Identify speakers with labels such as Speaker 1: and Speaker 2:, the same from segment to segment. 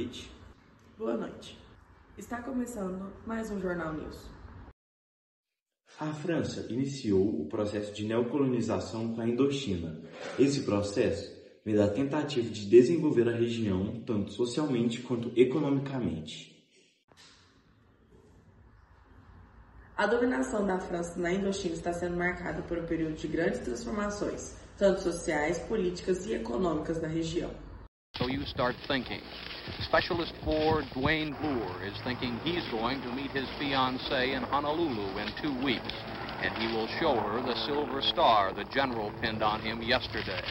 Speaker 1: bilhete.
Speaker 2: Boa noite. Está começando mais um Jornal News.
Speaker 1: A França iniciou o processo de neocolonização com a Indochina. Esse processo vem da tentativa de desenvolver a região tanto socialmente quanto economicamente.
Speaker 2: A dominação da França na Indochina está sendo marcada por um período de grandes transformações, tanto sociais, políticas e econômicas na região.
Speaker 3: So you start thinking. Specialist 4 Dwayne Bloor is thinking he's going to meet his fiancée in Honolulu in 2 weeks, and he will show her the silver star the general pinned on him yesterday.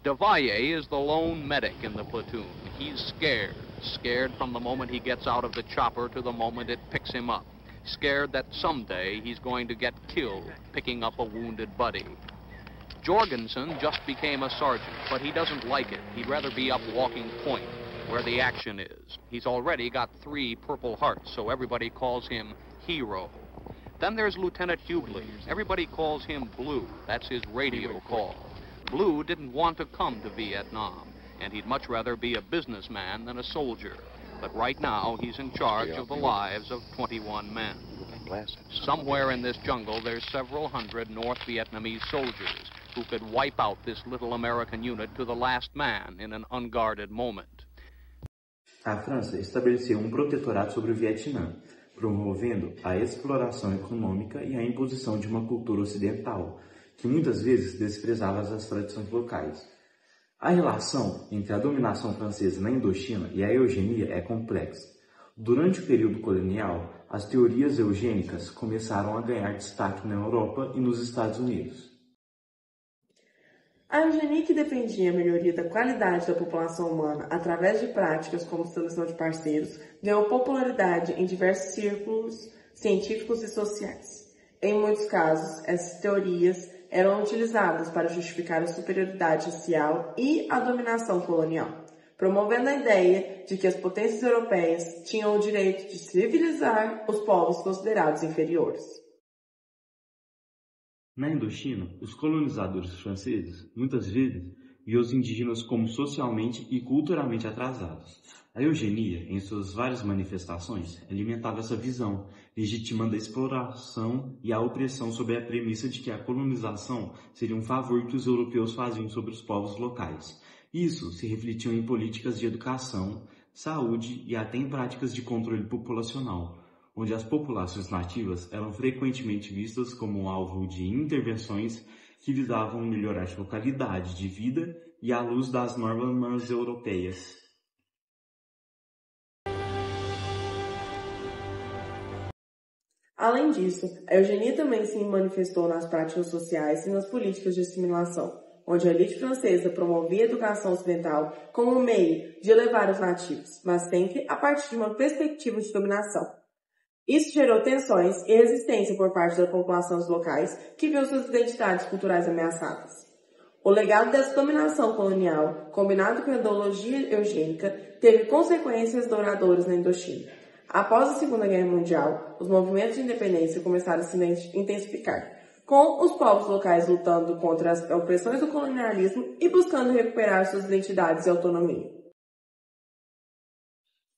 Speaker 3: Devalle is the lone medic in the platoon. He's scared from the moment he gets out of the chopper to the moment it picks him up. Scared that someday he's going to get killed picking up a wounded buddy. Jorgensen just became a sergeant, but he doesn't like it. He'd rather be up Walking Point, where the action is. He's already got 3 Purple Hearts, so everybody calls him Hero. Then there's Lieutenant Hughley. Everybody calls him Blue. That's his radio call. Blue didn't want to come to Vietnam, and he'd much rather be a businessman than a soldier. But right now, he's in charge of the lives of 21 men. Somewhere in this jungle, there's several hundred North Vietnamese soldiers who could wipe out this little American unit to the last man in an unguarded moment.
Speaker 1: A França estabeleceu um protetorato sobre o Vietnã, promovendo a exploração econômica e a imposição de uma cultura ocidental, que muitas vezes desprezava as tradições locais. A relação entre a dominação francesa na Indochina e a eugenia é complexa. Durante o período colonial, as teorias eugênicas começaram a ganhar destaque na Europa e nos Estados Unidos.
Speaker 2: A eugenia, que defendia a melhoria da qualidade da população humana através de práticas como seleção de parceiros, ganhou popularidade em diversos círculos científicos e sociais. Em muitos casos, essas teorias eram utilizadas para justificar a superioridade racial e a dominação colonial, promovendo a ideia de que as potências europeias tinham o direito de civilizar os povos considerados inferiores.
Speaker 1: Na Indochina, os colonizadores franceses, muitas vezes, viam os indígenas como socialmente e culturalmente atrasados. A eugenia, em suas várias manifestações, alimentava essa visão, legitimando a exploração e a opressão sob a premissa de que a colonização seria um favor que os europeus faziam sobre os povos locais. Isso se refletia em políticas de educação, saúde e até em práticas de controle populacional, onde as populações nativas eram frequentemente vistas como alvo de intervenções que visavam melhorar sua qualidade de vida e à luz das normas europeias.
Speaker 2: Além disso, a eugenia também se manifestou nas práticas sociais e nas políticas de assimilação, onde a elite francesa promovia a educação ocidental como um meio de elevar os nativos, mas sempre a partir de uma perspectiva de dominação. Isso gerou tensões e resistência por parte das populações locais que viam suas identidades culturais ameaçadas. O legado dessa dominação colonial, combinado com a ideologia eugênica, teve consequências duradouras na Indochina. Após a Segunda Guerra Mundial, os movimentos de independência começaram a se intensificar, com os povos locais lutando contra as opressões do colonialismo e buscando recuperar suas identidades e autonomia.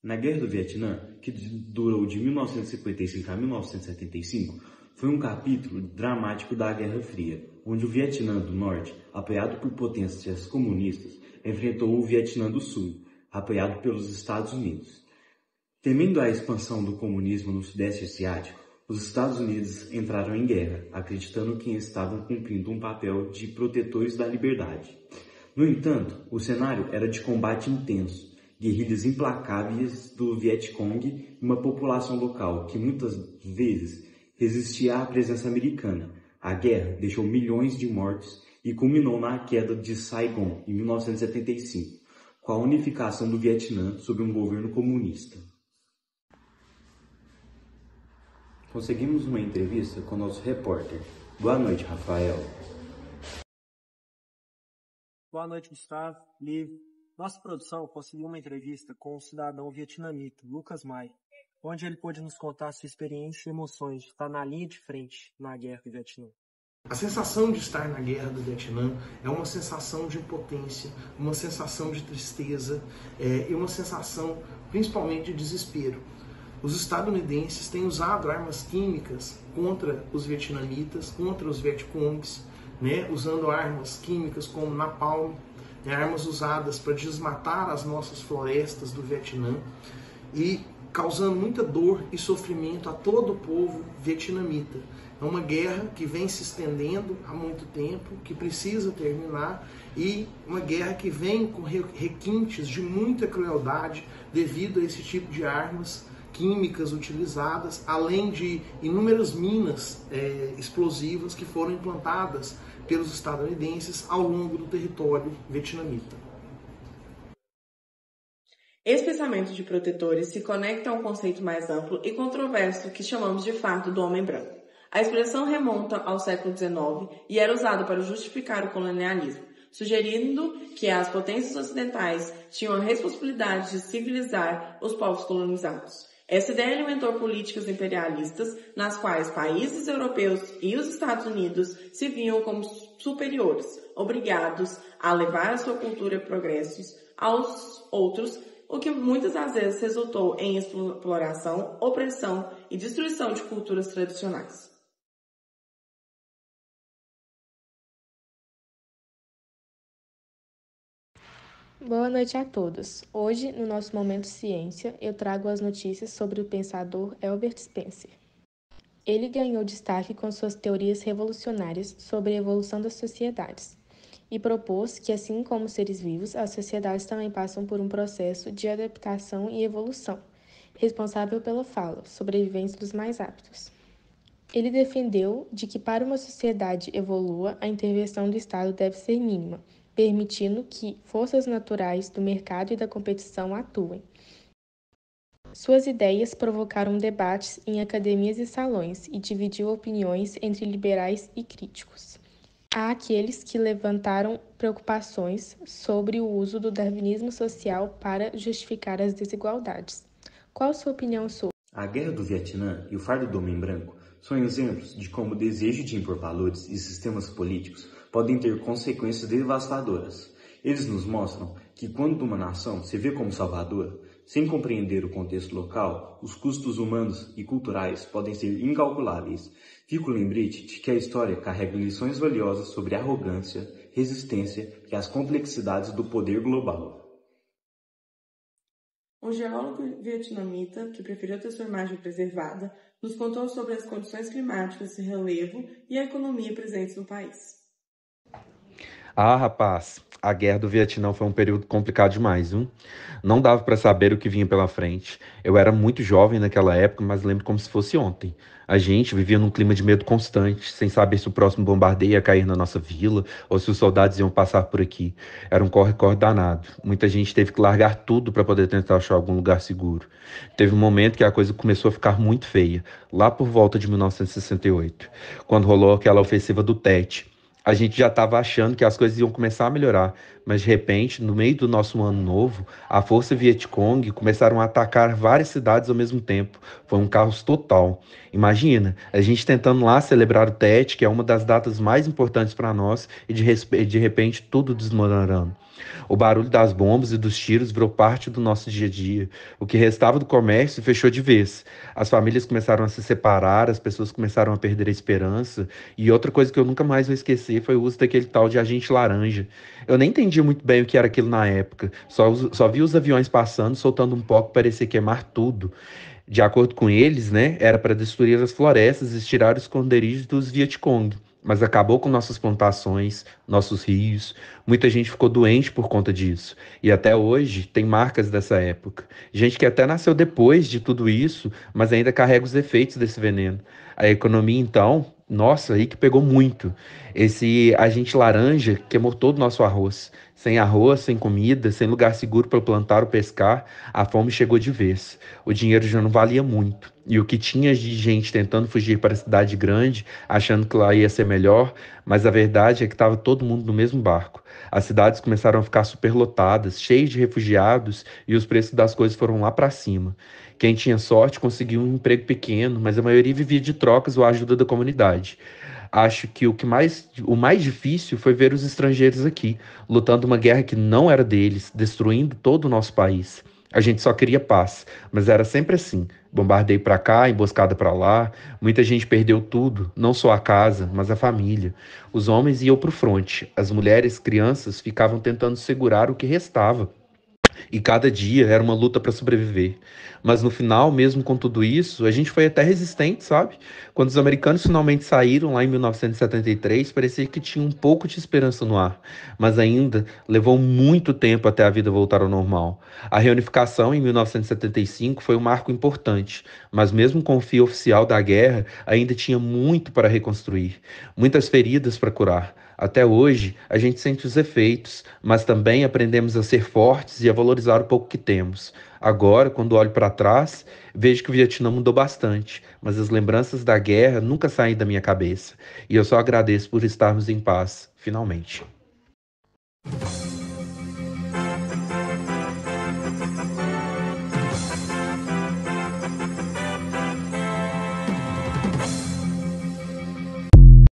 Speaker 1: Na Guerra do Vietnã, que durou de 1955 a 1975, foi um capítulo dramático da Guerra Fria, onde o Vietnã do Norte, apoiado por potências comunistas, enfrentou o Vietnã do Sul, apoiado pelos Estados Unidos. Temendo a expansão do comunismo no Sudeste Asiático, os Estados Unidos entraram em guerra, acreditando que estavam cumprindo um papel de protetores da liberdade. No entanto, o cenário era de combate intenso, guerrilhas implacáveis do Vietcong e uma população local que muitas vezes resistia à presença americana. A guerra deixou milhões de mortos e culminou na queda de Saigon em 1975, com a unificação do Vietnã sob um governo comunista. Conseguimos uma entrevista com nosso repórter. Boa noite, Rafael.
Speaker 4: Boa noite, Gustavo, Liv. Nossa produção conseguiu uma entrevista com o cidadão vietnamita, Lucas Mai, onde ele pôde nos contar sua experiência e emoções de estar na linha de frente na guerra do Vietnã.
Speaker 5: A sensação de estar na guerra do Vietnã é uma sensação de impotência, uma sensação de tristeza e uma sensação principalmente de desespero. Os estadunidenses têm usado armas químicas contra os vietnamitas, contra os Vietcongs, né, usando armas químicas como napalm, né, armas usadas para desmatar as nossas florestas do Vietnã e causando muita dor e sofrimento a todo o povo vietnamita. É uma guerra que vem se estendendo há muito tempo, que precisa terminar, e uma guerra que vem com requintes de muita crueldade devido a esse tipo de armas químicas utilizadas, além de inúmeras minas explosivas que foram implantadas pelos estadunidenses ao longo do território vietnamita.
Speaker 2: Esse pensamento de protetores se conecta a um conceito mais amplo e controverso que chamamos de fardo do homem branco. A expressão remonta ao século XIX e era usada para justificar o colonialismo, sugerindo que as potências ocidentais tinham a responsabilidade de civilizar os povos colonizados. Essa ideia alimentou políticas imperialistas nas quais países europeus e os Estados Unidos se viam como superiores, obrigados a levar a sua cultura e progressos aos outros, o que muitas das vezes resultou em exploração, opressão e destruição de culturas tradicionais.
Speaker 6: Boa noite a todos. Hoje, no nosso Momento Ciência, eu trago as notícias sobre o pensador Herbert Spencer. Ele ganhou destaque com suas teorias revolucionárias sobre a evolução das sociedades e propôs que, assim como os seres vivos, as sociedades também passam por um processo de adaptação e evolução, responsável pela fala, sobrevivência dos mais aptos. Ele defendeu de que para uma sociedade evolua, a intervenção do Estado deve ser mínima, permitindo que forças naturais do mercado e da competição atuem. Suas ideias provocaram debates em academias e salões e dividiu opiniões entre liberais e críticos. Há aqueles que levantaram preocupações sobre o uso do darwinismo social para justificar as desigualdades. Qual sua opinião sobre?
Speaker 1: A Guerra do Vietnã e o fardo do homem branco são exemplos de como o desejo de impor valores e sistemas políticos podem ter consequências devastadoras. Eles nos mostram que quando uma nação se vê como salvadora, sem compreender o contexto local, os custos humanos e culturais podem ser incalculáveis. Fica o lembrete de que a história carrega lições valiosas sobre arrogância, resistência e as complexidades do poder global.
Speaker 2: Um geólogo vietnamita, que preferiu ter sua imagem preservada, nos contou sobre as condições climáticas de relevo e a economia presentes no país.
Speaker 7: Ah, rapaz, a Guerra do Vietnã foi um período complicado demais, viu? Não dava para saber o que vinha pela frente. Eu era muito jovem naquela época, mas lembro como se fosse ontem. A gente vivia num clima de medo constante, sem saber se o próximo bombardeio ia cair na nossa vila ou se os soldados iam passar por aqui. Era um corre-corre danado. Muita gente teve que largar tudo para poder tentar achar algum lugar seguro. Teve um momento que a coisa começou a ficar muito feia, lá por volta de 1968, quando rolou aquela ofensiva do Tet. A gente já estava achando que as coisas iam começar a melhorar, mas de repente, no meio do nosso ano novo, a força Vietcong começaram a atacar várias cidades ao mesmo tempo. Foi um caos total. Imagina, a gente tentando lá celebrar o Tet, que é uma das datas mais importantes para nós, e de repente tudo desmoronando. O barulho das bombas e dos tiros virou parte do nosso dia a dia. O que restava do comércio fechou de vez. As famílias começaram a se separar, as pessoas começaram a perder a esperança. E outra coisa que eu nunca mais vou esquecer foi o uso daquele tal de agente laranja. Eu nem entendi muito bem o que era aquilo na época. Só vi os aviões passando, soltando um pó que parecia queimar tudo. De acordo com eles, né, era para destruir as florestas e tirar os esconderijos dos Vietcong. Mas acabou com nossas plantações, nossos rios. Muita gente ficou doente por conta disso. E até hoje tem marcas dessa época. Gente que até nasceu depois de tudo isso, mas ainda carrega os efeitos desse veneno. A economia, então, nossa, aí que pegou muito. Esse agente laranja queimou todo o nosso arroz. Sem arroz, sem comida, sem lugar seguro para plantar ou pescar, a fome chegou de vez. O dinheiro já não valia muito. E o que tinha de gente tentando fugir para a cidade grande, achando que lá ia ser melhor, mas a verdade é que estava todo mundo no mesmo barco. As cidades começaram a ficar superlotadas, cheias de refugiados, e os preços das coisas foram lá para cima. Quem tinha sorte conseguiu um emprego pequeno, mas a maioria vivia de trocas ou ajuda da comunidade. Acho que o mais difícil foi ver os estrangeiros aqui, lutando uma guerra que não era deles, destruindo todo o nosso país. A gente só queria paz, mas era sempre assim. Bombardeio para cá, emboscada para lá. Muita gente perdeu tudo, não só a casa, mas a família. Os homens iam para o fronte, as mulheres, crianças ficavam tentando segurar o que restava. E cada dia era uma luta para sobreviver. Mas no final, mesmo com tudo isso, a gente foi até resistente, sabe? Quando os americanos finalmente saíram lá em 1973, parecia que tinha um pouco de esperança no ar. Mas ainda levou muito tempo até a vida voltar ao normal. A reunificação em 1975 foi um marco importante, mas mesmo com o fim oficial da guerra, ainda tinha muito para reconstruir, muitas feridas para curar. Até hoje, a gente sente os efeitos, mas também aprendemos a ser fortes e a valorizar o pouco que temos. Agora, quando olho para trás, vejo que o Vietnã mudou bastante, mas as lembranças da guerra nunca saem da minha cabeça. E eu só agradeço por estarmos em paz, finalmente.